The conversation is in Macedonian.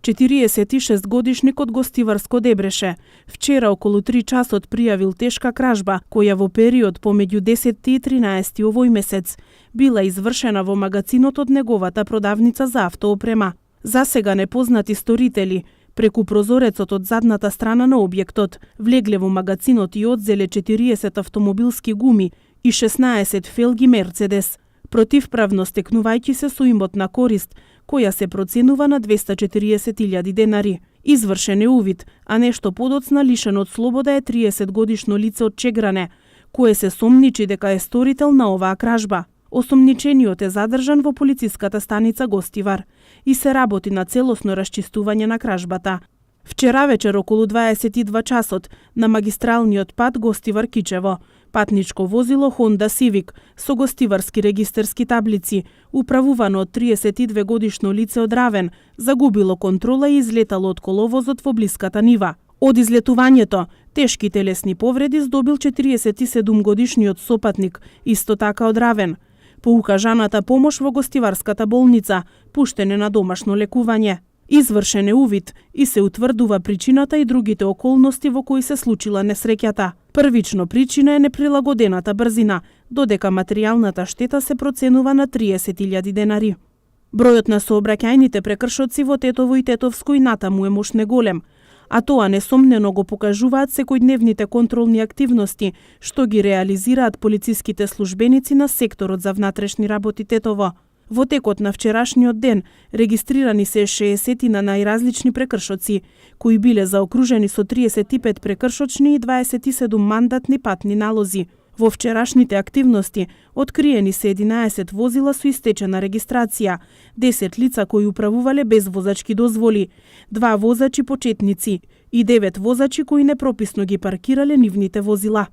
46-годишникот Гостиварско Дебреше вчера околу 3 часот пријавил тешка кражба, која во период помеѓу 10 и 13 овој месец била извршена во магацинот од неговата продавница за автоопрема. Засега непознати сторители преку прозорецот од задната страна на објектот влегле во магацинот и одзеле 40 автомобилски гуми и 16 фелги Мерцедес, противправно стекнувајќи се со имотна корист, која се проценува на 240.000 денари. Извршен е увид, а нешто подоцна лишен од слобода е 30-годишно лице од Чегране, кое се сомничи дека е сторител на оваа кражба. Осомничениот е задржан во полициската станица Гостивар и се работи на целосно расчистување на кражбата. Вчера вечер околу 22 часот на магистралниот пат Гостивар-Кичево, патничко возило Honda Civic со гостиварски регистерски таблици, управувано од 32 годишно лице од Равен, загубило контрола и излетало од коловозот во блиската нива. Од излетувањето, тешки телесни повреди здобил 47 годишниот сопатник, исто така од Равен. По укажаната помош во Гостиварската болница, пуштен е на домашно лекување. Извршен е увид и се утврдува причината и другите околности во кои се случила несреќата. Првично причина е неприлагодената брзина, додека материјалната штета се проценува на 30.000 денари. Бројот на сообраќајните прекршоци во Тетово и Тетовско и натаму е мошне голем, а тоа несомнено го покажуваат секојдневните контролни активности што ги реализираат полициските службеници на секторот за внатрешни работи Тетово. Во текот на вчерашниот ден регистрирани се 60 на најразлични прекршоци, кои биле заокружени со 35 прекршочни и 27 мандатни патни налози. Во вчерашните активности откриени се 11 возила со истечена регистрација, 10 лица кои управувале без возачки дозволи, 2 возачи почетници и 9 возачи кои непрописно ги паркирале нивните возила.